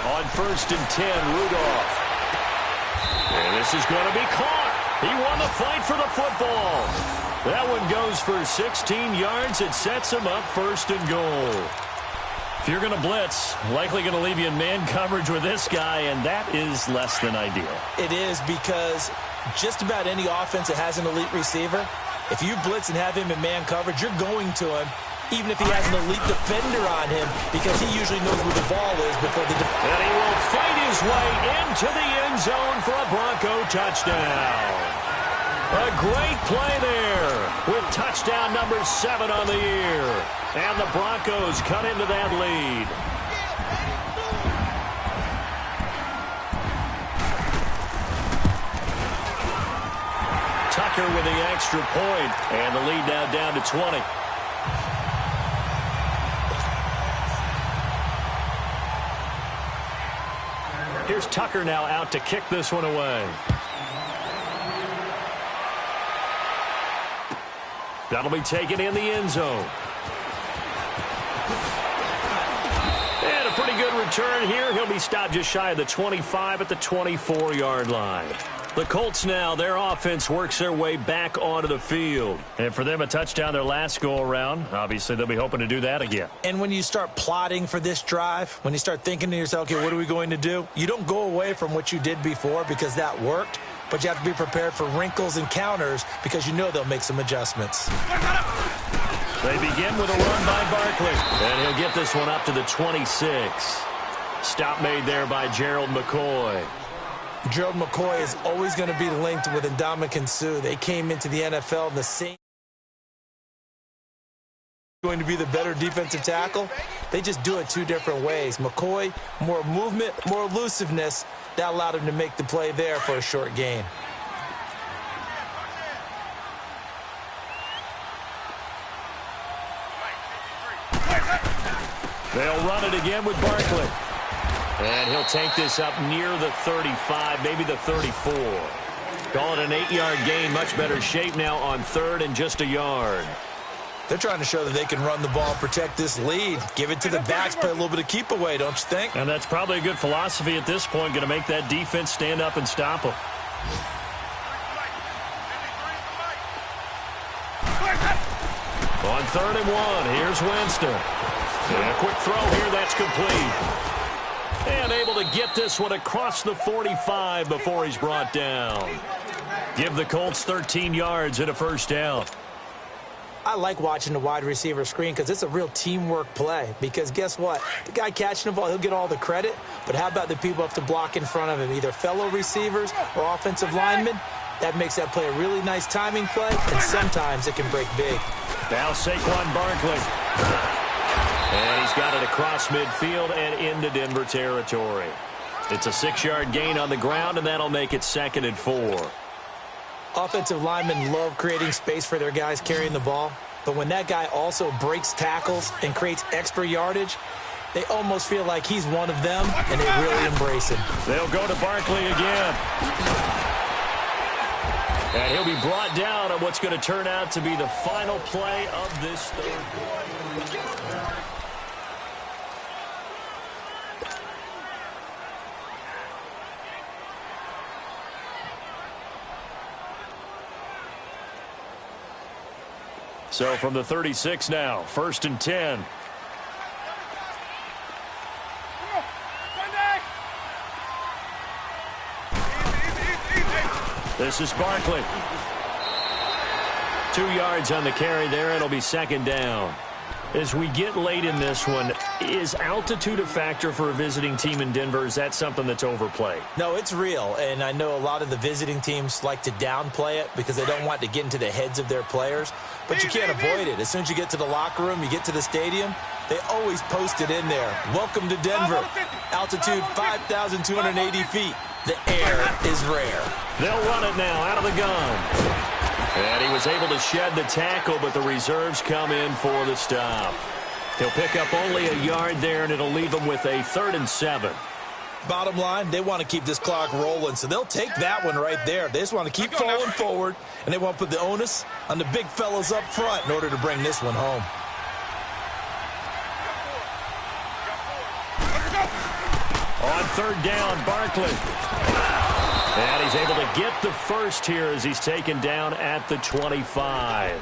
On 1st and 10, Rudolph. And this is going to be caught. He won the fight for the football. That one goes for 16 yards. It sets him up 1st and goal. If you're going to blitz, likely going to leave you in man coverage with this guy, and that is less than ideal. It is because just about any offense that has an elite receiver, if you blitz and have him in man coverage, you're going to him, even if he has an elite defender on him, because he usually knows where the ball is before the defender. And he will fight his way into the end zone for a Bronco touchdown. A great play there with touchdown number 7 on the year. And the Broncos cut into that lead. Tucker with the extra point, and the lead now down to 20. Here's Tucker now out to kick this one away. That'll be taken in the end zone. And a pretty good return here. He'll be stopped just shy of the 25 at the 24-yard line. The Colts now, their offense works their way back onto the field. And for them, a touchdown their last go-around. Obviously, they'll be hoping to do that again. And when you start plotting for this drive, when you start thinking to yourself, okay, what are we going to do? You don't go away from what you did before because that worked. But you have to be prepared for wrinkles and counters because you know they'll make some adjustments. They begin with a run by Barkley. And he'll get this one up to the 26. Stop made there by Gerald McCoy. Gerald McCoy is always going to be linked with Ndamukong Suh. They came into the NFL in the same... going to be the better defensive tackle. They just do it 2 different ways. McCoy, more movement, more elusiveness. That allowed him to make the play there for a short gain. They'll run it again with Barkley. And he'll take this up near the 35, maybe the 34. Call it an 8-yard gain. Much better shape now on 3rd and just a yard. They're trying to show that they can run the ball, protect this lead, give it to the backs, play a little bit of keep away, don't you think? And that's probably a good philosophy at this point, going to make that defense stand up and stop them. On 3rd and 1, here's Winston. And a quick throw here, that's complete. And able to get this one across the 45 before he's brought down. Give the Colts 13 yards and a first down. I like watching the wide receiver screen because it's a real teamwork play. Because guess what? The guy catching the ball, he'll get all the credit. But how about the people up to block in front of him, either fellow receivers or offensive linemen? That makes that play a really nice timing play, and sometimes it can break big. Now Saquon Barkley. And he's got it across midfield and into Denver territory. It's a 6-yard gain on the ground, and that'll make it 2nd and 4. Offensive linemen love creating space for their guys carrying the ball, but when that guy also breaks tackles and creates extra yardage, they almost feel like he's one of them, and they really embrace him. They'll go to Barkley again. And he'll be brought down on what's going to turn out to be the final play of this third quarter. So from the 36 now, 1st and 10. This is Barkley. 2 yards on the carry there. It'll be 2nd down. As we get late in this one, is altitude a factor for a visiting team in Denver? Is that something that's overplayed? No, it's real, and I know a lot of the visiting teams like to downplay it because they don't want to get into the heads of their players, but you can't avoid it. As soon as you get to the locker room, you get to the stadium, they always post it in there. Welcome to Denver. Altitude 5,280 feet. The air is rare. They'll run it now out of the gun. And he was able to shed the tackle, but the reserves come in for the stop. He'll pick up only a yard there, and it'll leave him with a 3rd and 7. Bottom line, they want to keep this clock rolling, so they'll take that one right there. They just want to keep falling forward, and they want to put the onus on the big fellas up front in order to bring this one home. On 3rd down, Barkley. And he's able to get the first here as he's taken down at the 25.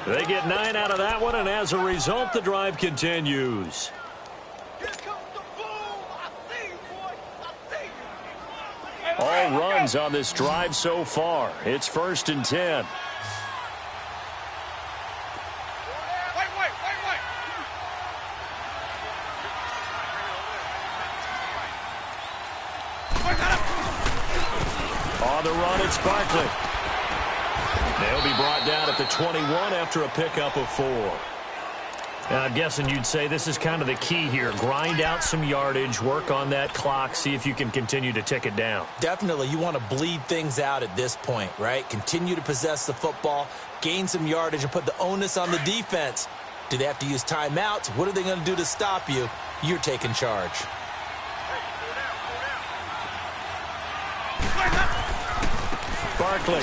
They get 9 out of that one, and as a result, the drive continues. All runs on this drive so far. It's 1st and 10. On the run, it's Barkley. They'll be brought down at the 21 after a pickup of 4. And I'm guessing you'd say this is kind of the key here. Grind out some yardage, work on that clock, see if you can continue to tick it down. Definitely. You want to bleed things out at this point, right? Continue to possess the football, gain some yardage, and put the onus on the defense. Do they have to use timeouts? What are they going to do to stop you? You're taking charge. Barkley.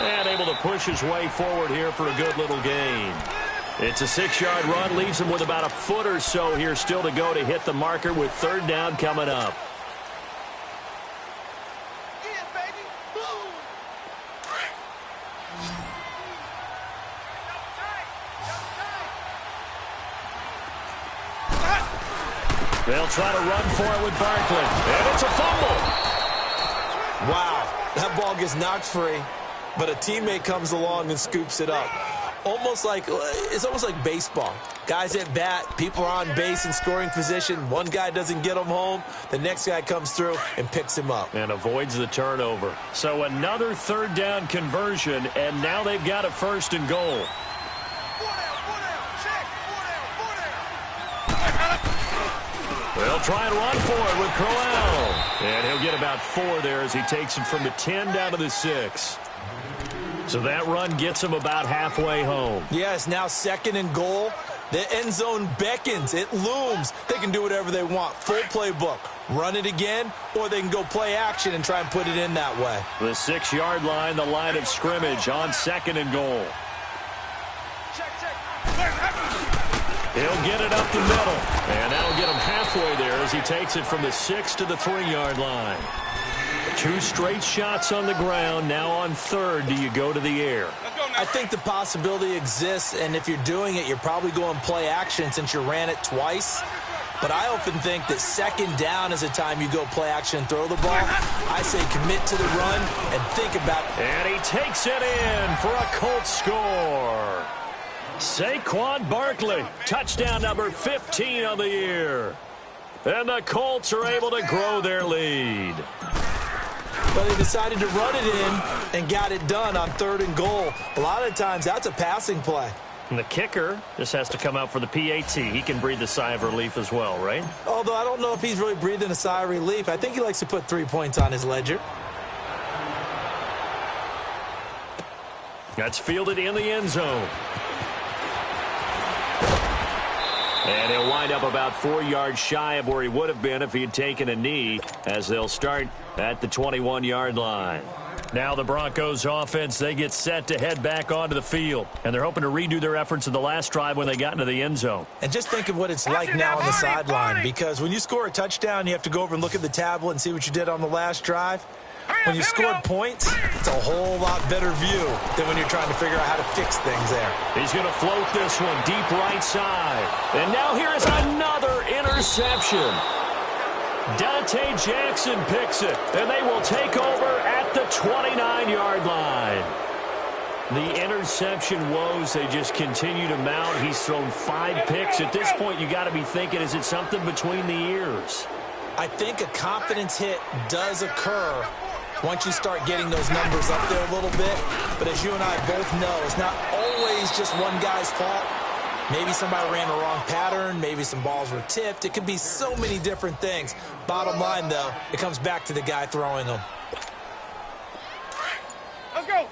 And able to push his way forward here for a good little gain. It's a 6-yard run, leaves him with about a foot or so here still to go to hit the marker with 3rd down coming up. They'll try to run for it with Barkley. And it's a fumble. Wow, that ball gets knocked free, but a teammate comes along and scoops it up. It's almost like baseball. Guys at bat, people are on base in scoring position. One guy doesn't get him home. The next guy comes through and picks him up. And avoids the turnover. So another 3rd down conversion, and now they've got a 1st and goal. They'll try and run for it with Crowell. And he'll get about 4 there as he takes it from the 10 down to the 6. So that run gets him about halfway home. Yes, now 2nd and goal. The end zone beckons. It looms. They can do whatever they want. Full playbook. Run it again, or they can go play action and try and put it in that way. The 6-yard line, the line of scrimmage on 2nd and goal. He'll get it up the middle, and that'll get him halfway there as he takes it from the 6 to the 3-yard line. 2 straight shots on the ground. Now on 3rd, do you go to the air? I think the possibility exists, and if you're doing it, you're probably going play action since you ran it twice. but I often think that second down is a time you go play action and throw the ball. I say commit to the run and think about it. And he takes it in for a Colts score. Saquon Barkley, touchdown number 15 of the year. And the Colts are able to grow their lead. But they decided to run it in and got it done on 3rd and goal. A lot of times that's a passing play. And the kicker just has to come out for the PAT. He can breathe a sigh of relief as well, right? Although I don't know if he's really breathing a sigh of relief. I think he likes to put 3 points on his ledger. That's fielded in the end zone. And he'll wind up about 4 yards shy of where he would have been if he had taken a knee, as they'll start at the 21-yard line. Now the Broncos offense, they get set to head back onto the field. And they're hoping to redo their efforts in the last drive when they got into the end zone. And just think of what it's like now on the sideline, because when you score a touchdown, you have to go over and look at the tablet and see what you did on the last drive. When you scored points, it's a whole lot better view than when you're trying to figure out how to fix things there. He's going to float this one deep right side. And now here is another interception. Dante Jackson picks it, and they will take over at the 29-yard line. The interception woes, they just continue to mount. He's thrown 5 picks. At this point, you got to be thinking, is it something between the ears? I think a confidence hit does occur once you start getting those numbers up there a little bit. But as you and I both know, it's not always just one guy's fault. Maybe somebody ran a wrong pattern. Maybe some balls were tipped. It could be so many different things. Bottom line, though, it comes back to the guy throwing them. Let's go.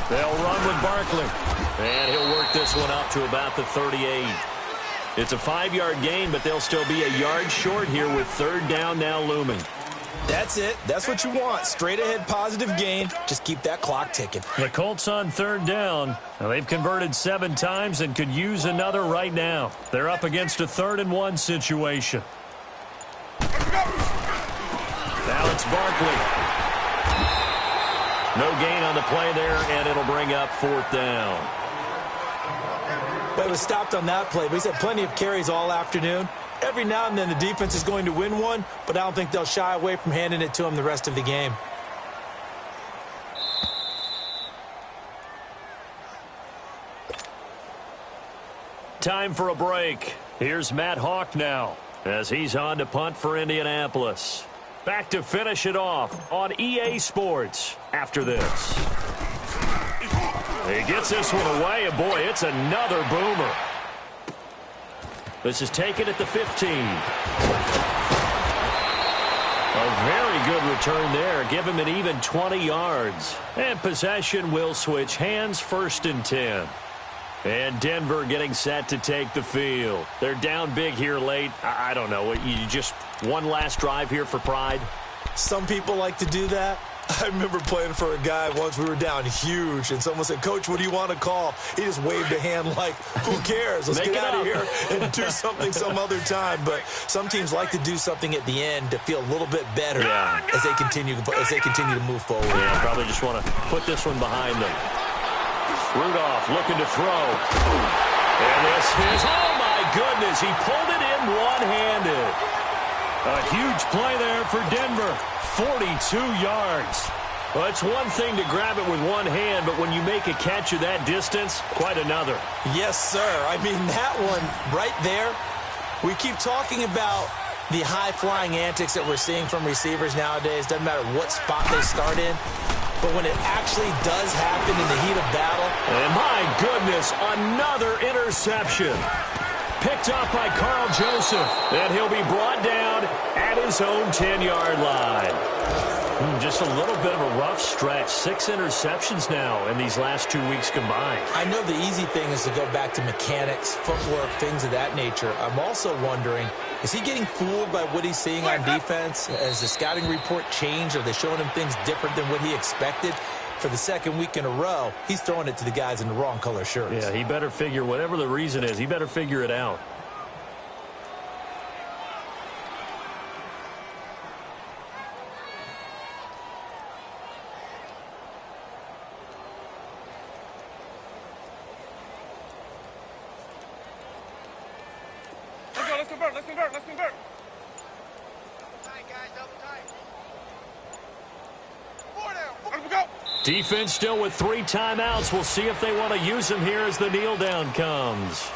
They'll run with Barkley. And he'll work this one up to about the 38. It's a 5-yard gain, but they'll still be a yard short here with 3rd down now looming. That's it. That's what you want. Straight ahead positive gain. Just keep that clock ticking. The Colts on 3rd down. Now, they've converted 7 times and could use another right now. They're up against a 3rd and 1 situation. Now it's Barkley. No gain on the play there, and it'll bring up 4th down. But it was stopped on that play. But he's had plenty of carries all afternoon. Every now and then the defense is going to win one, but I don't think they'll shy away from handing it to him the rest of the game. Time for a break. Here's Matt Hawk now as he's on to punt for Indianapolis. Back to finish it off on EA Sports after this. He gets this one away, and boy, it's another boomer. This is taken at the 15. A very good return there. Give him an even 20 yards. And possession will switch hands, 1st and 10. And Denver getting set to take the field. They're down big here late. I don't know. You just one last drive here for pride? Some people like to do that. I remember playing for a guy once. We were down huge, and someone said, "Coach, what do you want to call?" He just waved a hand like, who cares? Let's get out of here and do something some other time. But some teams like to do something at the end to feel a little bit better as they continue to move forward. Yeah, probably just want to put this one behind them. Rudolph looking to throw. And this is, oh my goodness, he pulled it in one-handed. A huge play there for Denver. 42 yards. Well, it's one thing to grab it with one hand, but when you make a catch of that distance, quite another. Yes, sir. I mean, that one right there, we keep talking about the high-flying antics that we're seeing from receivers nowadays. Doesn't matter what spot they start in. But when it actually does happen in the heat of battle. And my goodness, another interception. Picked up by Carl Joseph. And he'll be brought down at his own 10-yard line. Just a little bit of a rough stretch. 6 interceptions now in these last 2 weeks combined. I know the easy thing is to go back to mechanics, footwork, things of that nature. I'm also wondering, is he getting fooled by what he's seeing on defense? Has the scouting report changed? Are they showing him things different than what he expected? For the 2nd week in a row, he's throwing it to the guys in the wrong color shirts. Yeah, he better figure, whatever the reason is, he better figure it out. convert. Let's convert. Let's convert. Tight, guys. Double tight. Four down. Let me go. Defense still with 3 timeouts. We'll see if they want to use them here as the kneel down comes.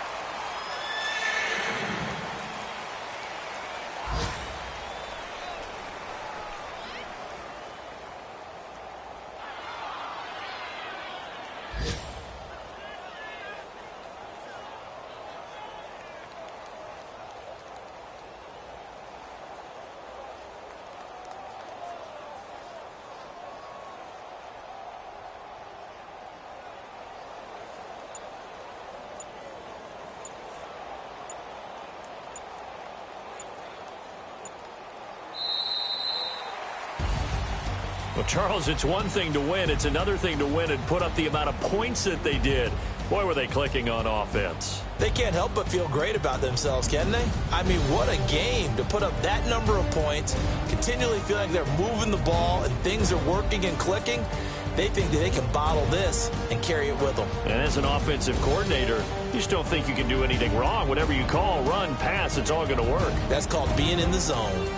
Well, Charles, it's one thing to win. It's another thing to win and put up the amount of points that they did. Boy, were they clicking on offense. They can't help but feel great about themselves, can they? I mean, what a game to put up that number of points, continually feel like they're moving the ball and things are working and clicking. They think that they can bottle this and carry it with them. And as an offensive coordinator, you just don't think you can do anything wrong. Whatever you call, run, pass, it's all going to work. That's called being in the zone.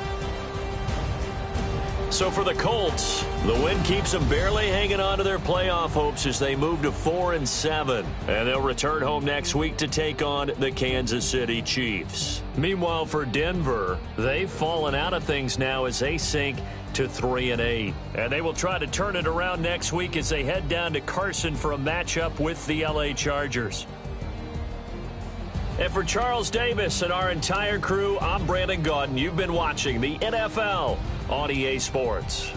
So for the Colts, the win keeps them barely hanging on to their playoff hopes as they move to 4-7. And they'll return home next week to take on the Kansas City Chiefs. Meanwhile, for Denver, they've fallen out of things now as they sink to 3-8. And they will try to turn it around next week as they head down to Carson for a matchup with the LA Chargers. And for Charles Davis and our entire crew, I'm Brandon Gaudin. You've been watching the NFL on EA Sports.